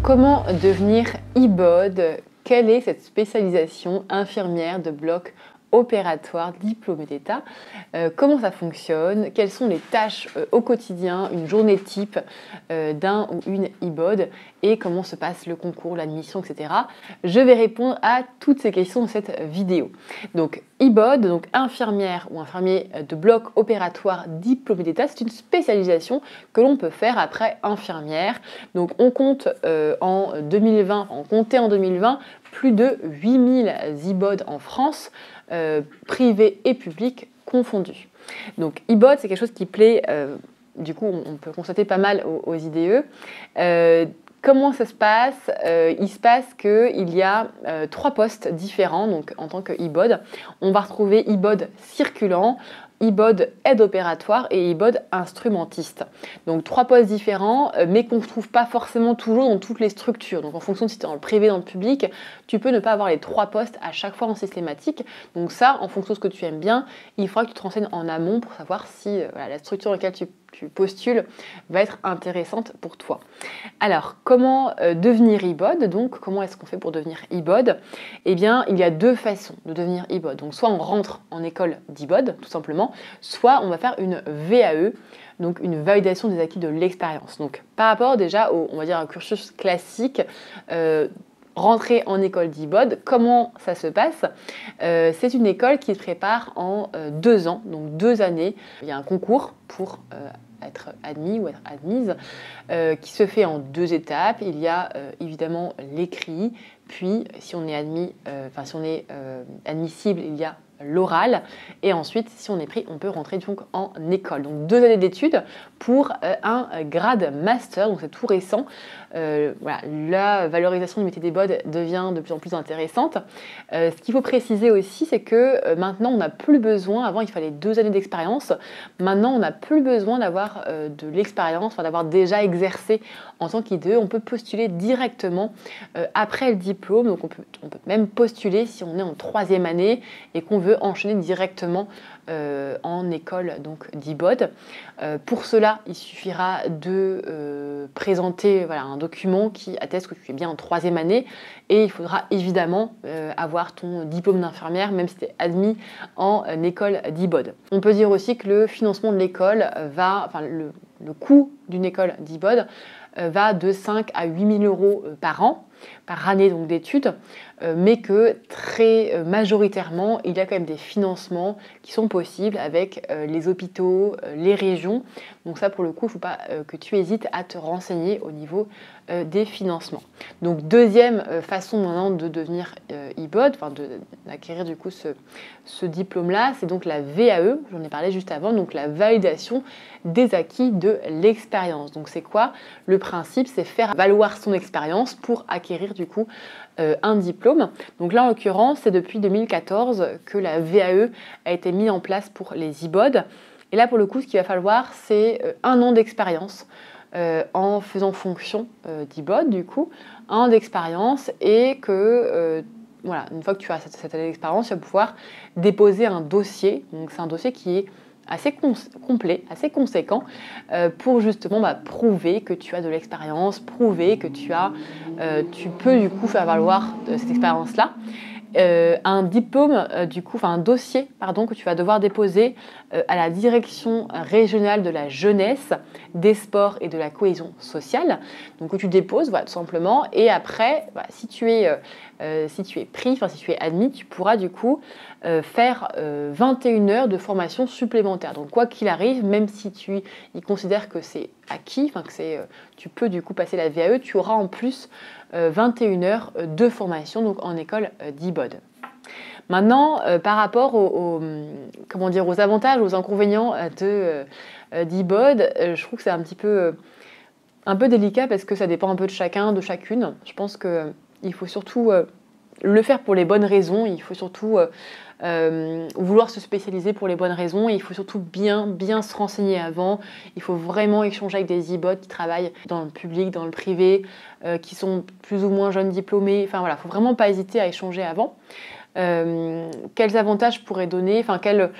comment devenir IBOD? Quelle est cette spécialisation infirmière de bloc opératoire diplômée d'État? Comment ça fonctionne? Quelles sont les tâches au quotidien, une journée type d'un ou une IBOD? Et comment se passe le concours, l'admission, etc. Je vais répondre à toutes ces questions dans cette vidéo. Donc IBOD, donc infirmière ou infirmier de bloc opératoire diplômé d'État, c'est une spécialisation que l'on peut faire après infirmière. Donc on compte on comptait en 2020 plus de 8000 IBOD en France, privés et publics confondus. Donc IBOD, c'est quelque chose qui plaît, du coup on peut constater pas mal aux IDE. Comment ça se passe? Il se passe qu'il y a 3 postes différents donc, en tant que IBOD. On va retrouver IBOD circulant, IBOD aide opératoire et IBOD instrumentiste. Donc 3 postes différents, mais qu'on ne trouve pas forcément toujours dans toutes les structures. Donc en fonction de si tu es dans le privé, dans le public, tu peux ne pas avoir les 3 postes à chaque fois en systématique. Donc ça, en fonction de ce que tu aimes bien, il faudra que tu te renseignes en amont pour savoir si la structure dans laquelle tu postules va être intéressante pour toi. Alors, comment devenir IBOD? Donc, comment est-ce qu'on fait pour devenir IBOD? Eh bien, il y a 2 façons de devenir IBOD. Donc, soit on rentre en école d'IBOD, tout simplement, soit on va faire une VAE, donc une validation des acquis de l'expérience. Donc, par rapport déjà au, on va dire, un cursus classique, rentrer en école d'IBOD, comment ça se passe? C'est une école qui se prépare en 2 ans, donc 2 années. Il y a un concours pour être admis ou être admise, qui se fait en 2 étapes. Il y a évidemment l'écrit, puis si on est admis, si on est admissible, il y a l'oral, et ensuite, si on est pris, on peut rentrer donc en école. Donc 2 années d'études pour un grade master, donc c'est tout récent. Voilà, la valorisation du métier d'IBOD devient de plus en plus intéressante. Ce qu'il faut préciser aussi, c'est que maintenant, on n'a plus besoin, avant il fallait 2 années d'expérience, maintenant on n'a plus besoin d'avoir de l'expérience, d'avoir déjà exercé en tant qu'IDE, on peut postuler directement après le diplôme, donc on peut même postuler si on est en 3e année et qu'on veut enchaîner directement en école d'IBOD. Pour cela, il suffira de présenter un document qui atteste que tu es bien en 3e année et il faudra évidemment avoir ton diplôme d'infirmière même si tu es admis en école d'IBOD. On peut dire aussi que le financement de l'école le coût d'une école d'IBOD va de 5 à 8 000 euros par an, par année d'études, mais que très majoritairement, il y a quand même des financements qui sont possibles avec les hôpitaux, les régions. Donc ça, pour le coup, il ne faut pas que tu hésites à te renseigner au niveau des financements. Donc deuxième façon maintenant de devenir IBOD, d'acquérir du coup ce diplôme-là, c'est donc la VAE, j'en ai parlé juste avant, donc la validation des acquis de l'expérience. Donc c'est quoi? Le principe, c'est faire valoir son expérience pour acquérir du coup un diplôme. Donc là, en l'occurrence, c'est depuis 2014 que la VAE a été mise en place pour les IBOD. Et là, pour le coup, ce qu'il va falloir, c'est 1 an d'expérience en faisant fonction d'IBOD, du coup, 1 an d'expérience et que une fois que tu as cette année d'expérience, tu vas pouvoir déposer un dossier. Donc c'est un dossier qui est assez complet, assez conséquent, pour justement prouver que tu as de l'expérience, prouver que tu peux du coup faire valoir cette expérience-là. Un diplôme, un dossier que tu vas devoir déposer à la direction régionale de la jeunesse, des sports et de la cohésion sociale. Donc que tu déposes, tout simplement. Et après, si tu es pris, si tu es admis, tu pourras du coup faire 21 heures de formation supplémentaire. Donc quoi qu'il arrive, même si tu considères que c'est acquis, tu peux du coup passer la VAE, tu auras en plus 21 heures de formation donc en école d'IBOD. Maintenant, par rapport aux avantages, aux inconvénients d'IBOD, je trouve que c'est un peu délicat parce que ça dépend un peu de chacun, de chacune. Je pense qu'il faut surtout le faire pour les bonnes raisons, il faut surtout vouloir se spécialiser pour les bonnes raisons et il faut surtout bien se renseigner avant. Il faut vraiment échanger avec des IBOD qui travaillent dans le public, dans le privé, qui sont plus ou moins jeunes diplômés. Faut vraiment pas hésiter à échanger avant. quels avantages pourrait donner, enfin quels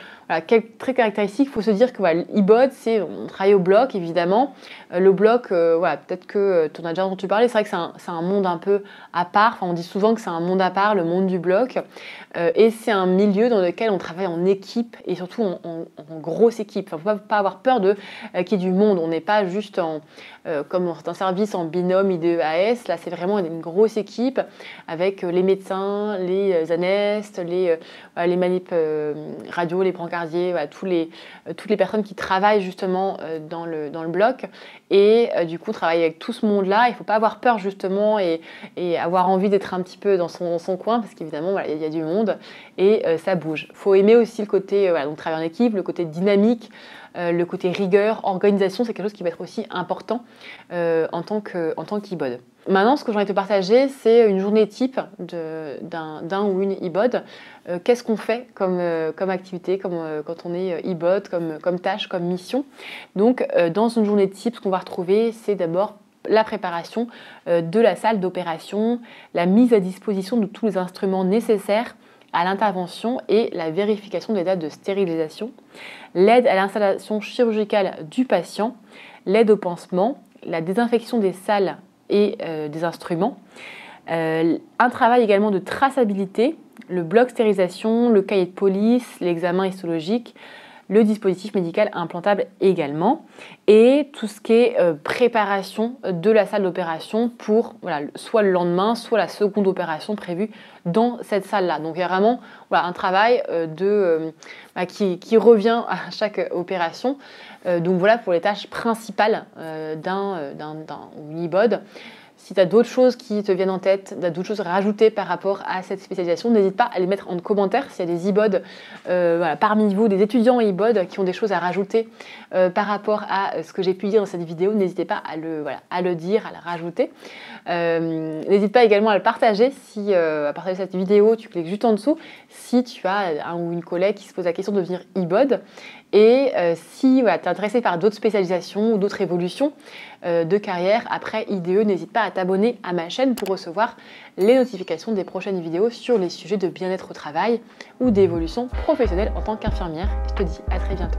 traits caractéristiques. Il faut se dire que voilà, l'e-bod, on travaille au bloc évidemment. Le bloc, voilà, peut-être que tu en as déjà entendu parler, c'est vrai que c'est un monde un peu à part, enfin, on dit souvent que c'est un monde à part, le monde du bloc, et c'est un milieu dans lequel on travaille en équipe et surtout en grosse équipe. Il ne faut pas avoir peur qu'il y ait du monde, on n'est pas juste comme dans certains services en binôme IDEAS, là c'est vraiment une grosse équipe avec les médecins, les anestes, les manip radio, les brancardiers, voilà, toutes les personnes qui travaillent justement dans le bloc. Et du coup, travailler avec tout ce monde-là, il ne faut pas avoir peur justement et avoir envie d'être un petit peu dans son coin parce qu'évidemment, voilà, il y a du monde et ça bouge. Il faut aimer aussi le côté donc travail en équipe, le côté dynamique, le côté rigueur, organisation, c'est quelque chose qui va être aussi important en tant qu'e-bod. Maintenant, ce que j'ai envie de te partager, c'est une journée type d'un ou une e-bod. Qu'est-ce qu'on fait comme activité, quand on est e-bod, comme tâche, comme mission. Donc, dans une journée type, ce qu'on va retrouver, c'est d'abord la préparation de la salle d'opération, la mise à disposition de tous les instruments nécessaires à l'intervention et la vérification des dates de stérilisation, l'aide à l'installation chirurgicale du patient, l'aide au pansement, la désinfection des salles et des instruments, un travail également de traçabilité, le bloc stérilisation, le cahier de police, l'examen histologique, le dispositif médical implantable également, et tout ce qui est préparation de la salle d'opération pour soit le lendemain, soit la seconde opération prévue dans cette salle-là. Donc il y a vraiment un travail qui revient à chaque opération. Donc voilà pour les tâches principales d'un e-bod. Si tu as d'autres choses qui te viennent en tête, d'autres choses à rajouter par rapport à cette spécialisation, n'hésite pas à les mettre en commentaire. S'il y a des e-bod parmi vous, des étudiants e-bod qui ont des choses à rajouter par rapport à ce que j'ai pu dire dans cette vidéo, n'hésitez pas à le dire, à le rajouter. N'hésite pas également à le partager à partager cette vidéo, tu cliques juste en dessous si tu as un ou une collègue qui se pose la question de devenir e-bod. Et si tu es intéressé par d'autres spécialisations ou d'autres évolutions de carrière après IDE, n'hésite pas à t'abonner à ma chaîne pour recevoir les notifications des prochaines vidéos sur les sujets de bien-être au travail ou d'évolution professionnelle en tant qu'infirmière. Je te dis à très bientôt.